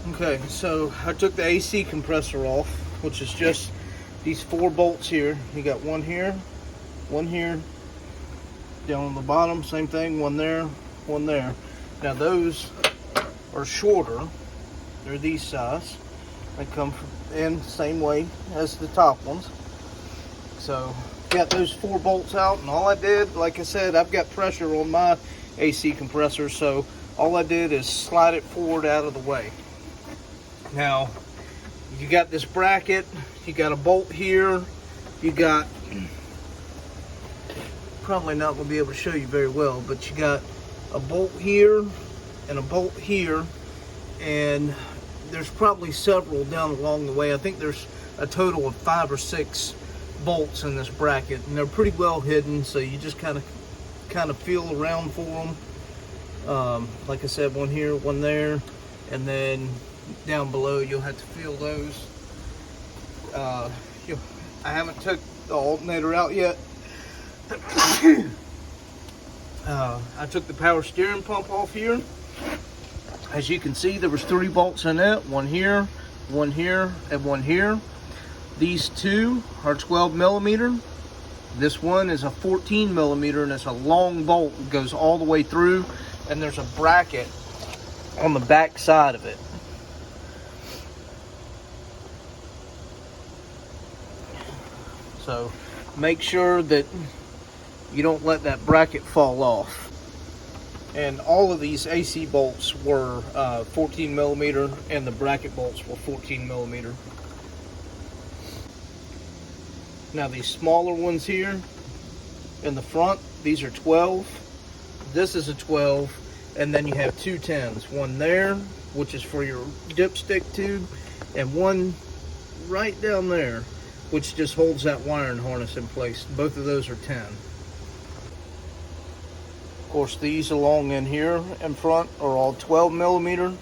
Okay, so I took the AC compressor off, which is just these 4 bolts here. You got one here, down on the bottom, same thing, one there, one there. Now those are shorter. They're these size. They come in same way as the top ones. So got those 4 bolts out, and all I did, like I said, I've got pressure on my AC compressor, so all I did is slide it forward out of the way. Now you got this bracket, you got a bolt here, you got, probably not going to be able to show you very well, but you got a bolt here and a bolt here, and there's probably several down along the way. I think there's a total of 5 or 6 bolts in this bracket, and they're pretty well hidden, so you just kind of feel around for them. Like I said, one here, one there, and then down below you'll have to feel those. I haven't took the alternator out yet. I took the power steering pump off here. As you can see, there was 3 bolts in it, one here, and one here. These 2 are 12 millimeter. This one is a 14 millimeter, and it's a long bolt. It goes all the way through, and there's a bracket on the back side of it. So make sure that you don't let that bracket fall off. And all of these AC bolts were 14 millimeter, and the bracket bolts were 14 millimeter. Now these smaller ones here in the front, these are 12. This is a 12, and then you have 2 10s. One there, which is for your dipstick tube, and one right down there, which just holds that wiring harness in place. Both of those are 10. Of course, these along in here in front are all 12 millimeter,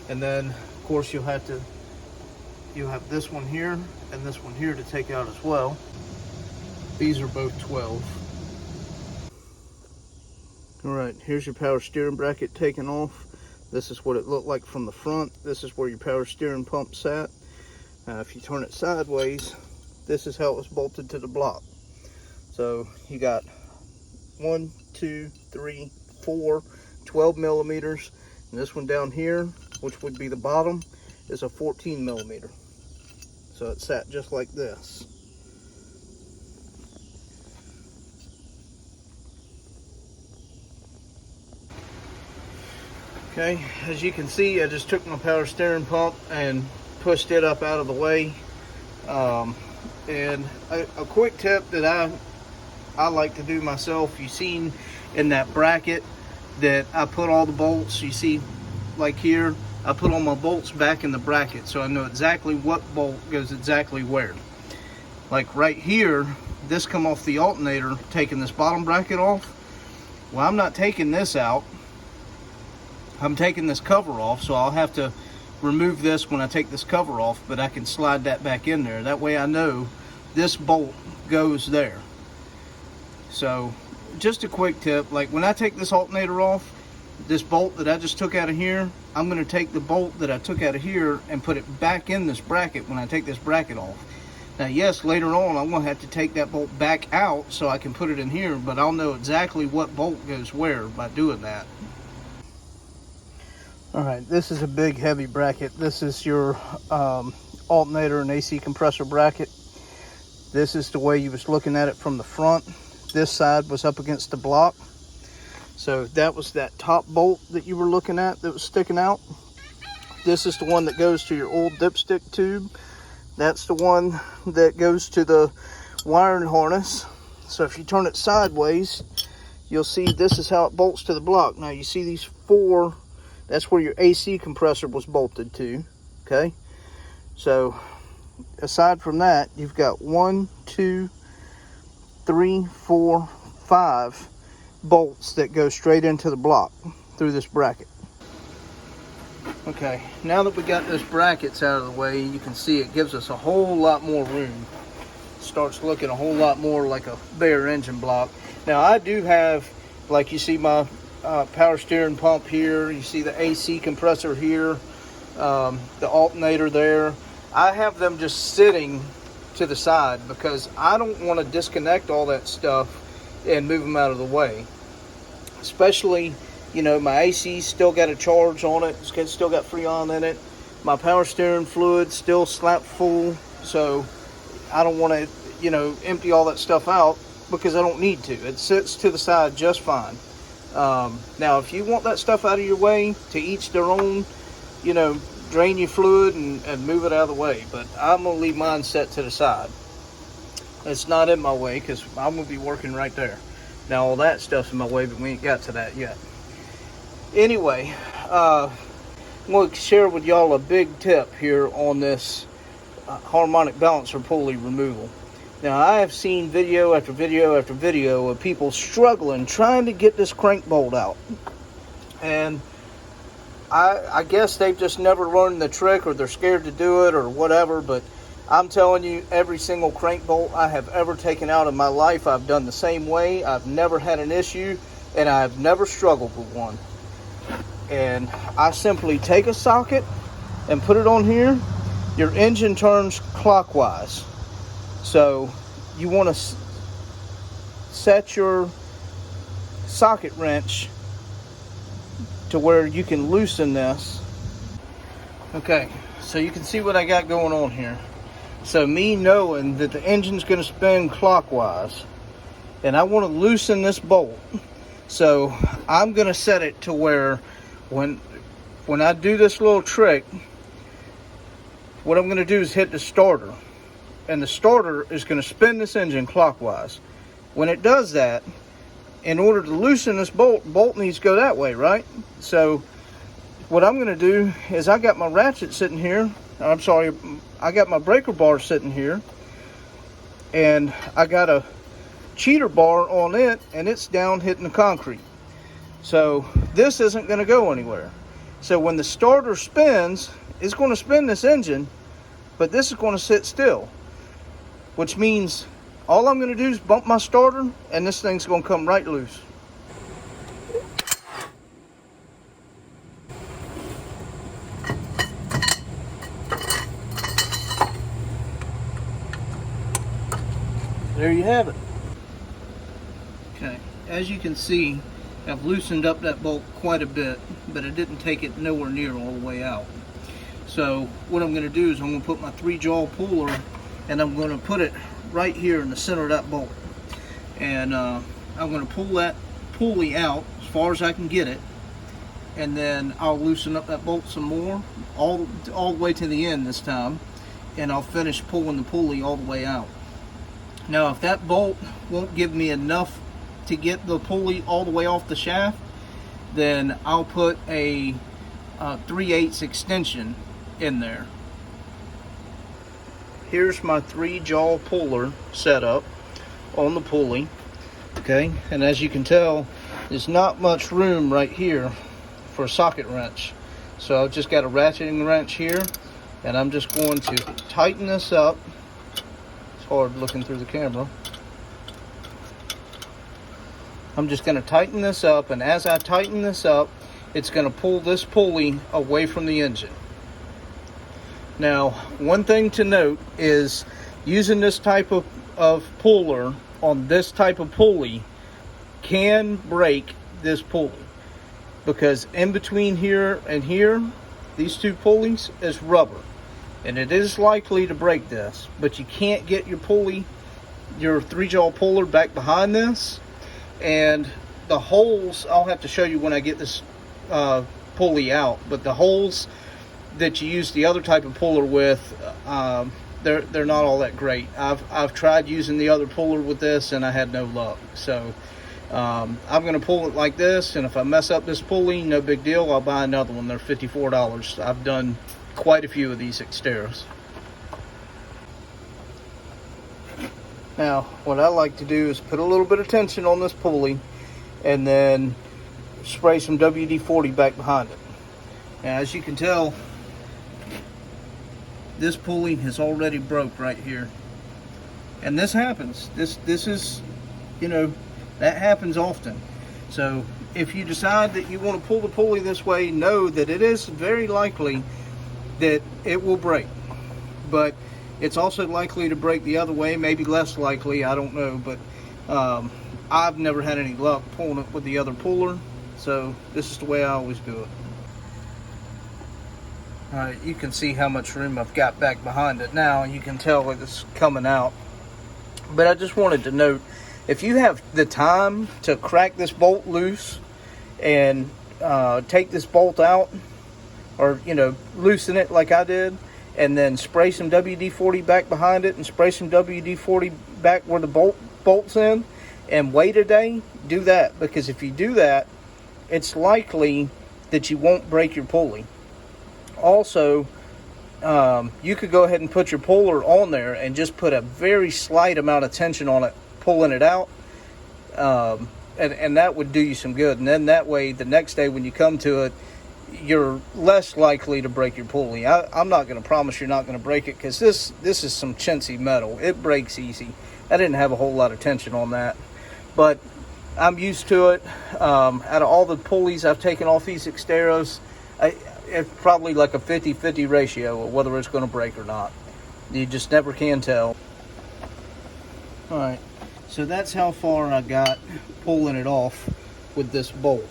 and then of course you have this one here and this one here to take out as well. These are both 12. All right, here's your power steering bracket taken off. This is what it looked like from the front. This is where your power steering pump sat. If you turn it sideways, this is how it was bolted to the block. So you got 1, 2, 3, 4, 12 millimeters. And this one down here, which would be the bottom, is a 14 millimeter. So it sat just like this. Okay, as you can see, I just took my power steering pump and pushed it up out of the way. And a quick tip that I like to do myself, you've seen in that bracket that I put all the bolts, you see like here, I put all my bolts back in the bracket, so I know exactly what bolt goes exactly where. Like right here, this come off the alternator, taking this bottom bracket off. Well, I'm not taking this out. I'm taking this cover off, so I'll have to remove this when I take this cover off, but I can slide that back in there. That way I know this bolt goes there. So just a quick tip, like when I take this alternator off, this bolt that I just took out of here, I'm going to take the bolt that I took out of here and put it back in this bracket when I take this bracket off. Now yes, later on I'm going to have to take that bolt back out so I can put it in here, but I'll know exactly what bolt goes where by doing that. Alright, this is a big heavy bracket. This is your alternator and AC compressor bracket. This is the way you was looking at it from the front. This side was up against the block. So that was that top bolt that you were looking at that was sticking out. This is the one that goes to your old dipstick tube. That's the one that goes to the wiring harness. So if you turn it sideways, you'll see this is how it bolts to the block. Now you see these 4, that's where your AC compressor was bolted to, okay? So aside from that, you've got 1, 2, 3, 4, 5 bolts that go straight into the block through this bracket. Okay, now that we got those brackets out of the way, you can see it gives us a whole lot more room. It starts looking a whole lot more like a bare engine block. Now I do have, like you see my power steering pump here, you see the AC compressor here. the alternator there. I have them just sitting to the side because I don't want to disconnect all that stuff and move them out of the way. Especially, you know, my AC still got a charge on it. It's still got Freon in it. My power steering fluid still slap full. So I don't want to, you know, empty all that stuff out because I don't need to. It sits to the side just fine. Now, if you want that stuff out of your way, to each their own, you know, drain your fluid and move it out of the way. But I'm going to leave mine set to the side. It's not in my way because I'm going to be working right there. Now, all that stuff's in my way, but we ain't got to that yet. Anyway, I'm going to share with y'all a big tip here on this harmonic balancer pulley removal. Now, I have seen video after video after video of people struggling trying to get this crank bolt out. And I guess they've just never learned the trick, or they're scared to do it, or whatever. But I'm telling you, every single crank bolt I have ever taken out in my life, I've done the same way. I've never had an issue, and I've never struggled with one. And I simply take a socket and put it on here. Your engine turns clockwise. So you want to set your socket wrench to where you can loosen this. Okay, so you can see what I got going on here. So me knowing that the engine's going to spin clockwise, and I want to loosen this bolt. So I'm going to set it to where when I do this little trick, what I'm going to do is hit the starter. And the starter is going to spin this engine clockwise. When it does that, in order to loosen this bolt needs to go that way, right? So what I'm going to do is I got my ratchet sitting here. I'm sorry, I got my breaker bar sitting here. And I got a cheater bar on it, and it's down hitting the concrete. So this isn't going to go anywhere. So when the starter spins, it's going to spin this engine, but this is going to sit still. Which means all I'm going to do is bump my starter, and this thing's going to come right loose. There you have it. Okay, as you can see, I've loosened up that bolt quite a bit, but I didn't take it nowhere near all the way out. So what I'm going to do is I'm going to put my 3-jaw puller, and I'm going to put it right here in the center of that bolt. And I'm going to pull that pulley out as far as I can get it. And then I'll loosen up that bolt some more, all the way to the end this time. And I'll finish pulling the pulley all the way out. Now, if that bolt won't give me enough to get the pulley all the way off the shaft, then I'll put a 3/8 extension in there. Here's my 3-jaw puller set up on the pulley. Okay, and as you can tell, there's not much room right here for a socket wrench. So I've just got a ratcheting wrench here, and I'm just going to tighten this up. It's hard looking through the camera. I'm just going to tighten this up, and as I tighten this up, it's going to pull this pulley away from the engine. Now, one thing to note is using this type of puller on this type of pulley can break this pulley, because in between here and here, these two pulleys is rubber, and it is likely to break this, but you can't get your pulley, your 3-jaw puller back behind this. And the holes, I'll have to show you when I get this pulley out, but the holes that you use the other type of puller with, they're not all that great. I've tried using the other puller with this, and I had no luck. So I'm going to pull it like this, and if I mess up this pulley, no big deal. I'll buy another one. They're $54. I've done quite a few of these Xterras. Now, what I like to do is put a little bit of tension on this pulley, and then spray some WD-40 back behind it. Now, as you can tell, this pulley has already broke right here, and this happens. This is, you know, that happens often. So if you decide that you want to pull the pulley this way, know that it is very likely that it will break. But it's also likely to break the other way, maybe less likely, I don't know. But I've never had any luck pulling it with the other puller, so this is the way I always do it. Alright, you can see how much room I've got back behind it now, and you can tell it's coming out. But I just wanted to note, if you have the time to crack this bolt loose and take this bolt out, or loosen it like I did, and then spray some WD-40 back behind it and spray some WD-40 back where the bolt's in, and wait a day, do that. Because if you do that, it's likely that you won't break your pulley. Also, you could go ahead and put your puller on there and just put a very slight amount of tension on it, pulling it out, and that would do you some good. And then that way, the next day when you come to it, you're less likely to break your pulley. I'm not going to promise you're not going to break it, because this is some chintzy metal. It breaks easy. I didn't have a whole lot of tension on that, but I'm used to it. Out of all the pulleys I've taken off these Xterras, it's probably like a 50-50 ratio of whether it's going to break or not. You just never can tell. Alright, so that's how far I got pulling it off with this bolt.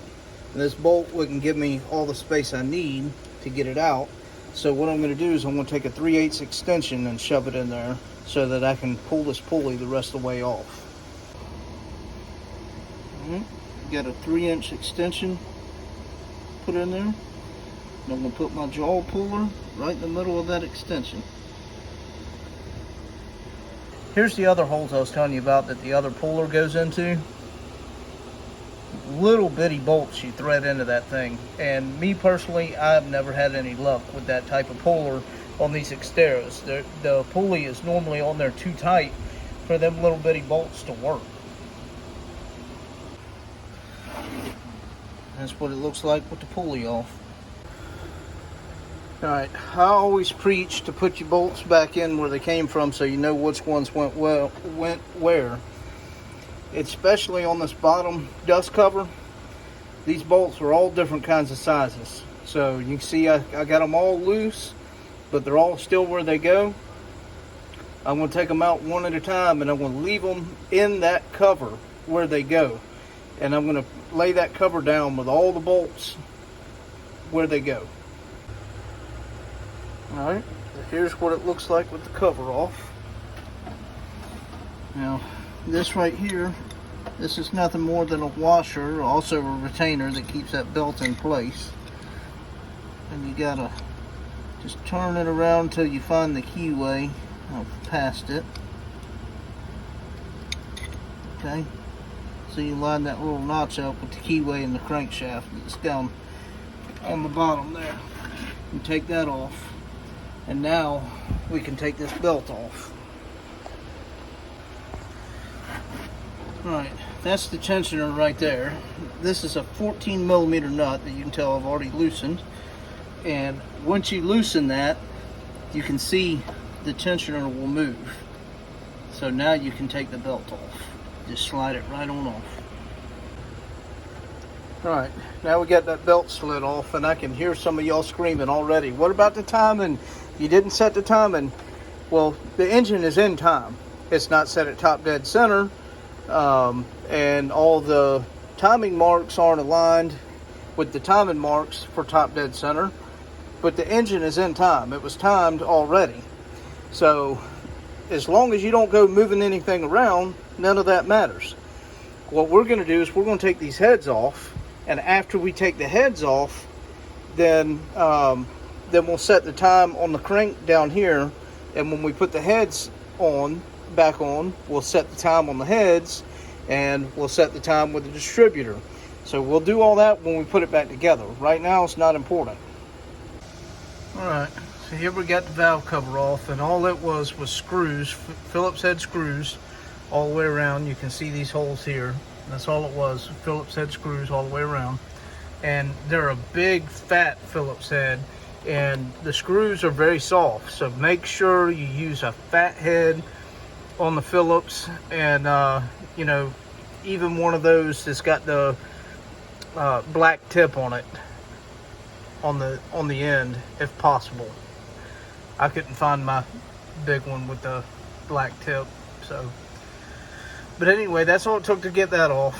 And this bolt wouldn't give me all the space I need to get it out. So what I'm going to do is I'm going to take a 3/8 extension and shove it in there so that I can pull this pulley the rest of the way off. Got a 3-inch extension put in there. And I'm going to put my jaw puller right in the middle of that extension. Here's the other holes I was telling you about that the other puller goes into. Little bitty bolts you thread into that thing. And me personally, I've never had any luck with that type of puller on these Xterras. The pulley is normally on there too tight for them little bitty bolts to work. That's what it looks like with the pulley off. Alright, I always preach to put your bolts back in where they came from so you know which ones went where. Especially on this bottom dust cover, these bolts are all different kinds of sizes. So you can see I got them all loose, but they're all still where they go. I'm going to take them out one at a time, and I'm going to leave them in that cover where they go. And I'm going to lay that cover down with all the bolts where they go. Alright, here's what it looks like with the cover off. Now, this right here, this is nothing more than a washer, also a retainer that keeps that belt in place. And you gotta just turn it around until you find the keyway. I've passed it. Okay, so you line that little notch up with the keyway and the crankshaft that's down on the bottom there. And take that off. And now we can take this belt off. Alright, that's the tensioner right there. This is a 14mm nut that you can tell I've already loosened. And once you loosen that, you can see the tensioner will move. So now you can take the belt off. Just slide it right on off. Alright, now we got that belt slid off, and I can hear some of y'all screaming already. What about the timing? You didn't set the timing. Well, the engine is in time. It's not set at top dead center, and all the timing marks aren't aligned with the timing marks for top dead center, but the engine is in time. It was timed already. So as long as you don't go moving anything around, none of that matters. What we're going to do is we're going to take these heads off, and after we take the heads off, then we'll set the time on the crank down here, and when we put the heads back on, we'll set the time on the heads, and we'll set the time with the distributor. So we'll do all that when we put it back together. Right now it's not important. Alright, so here we got the valve cover off, and all it was screws, Phillips head screws all the way around. You can see these holes here. That's all it was, Phillips head screws all the way around. And they're a big fat Phillips head, and the screws are very soft, so make sure you use a fat head on the Phillips, and you know, even one of those that's got the black tip on it on the end if possible. I couldn't find my big one with the black tip. So, but anyway, that's all it took to get that off.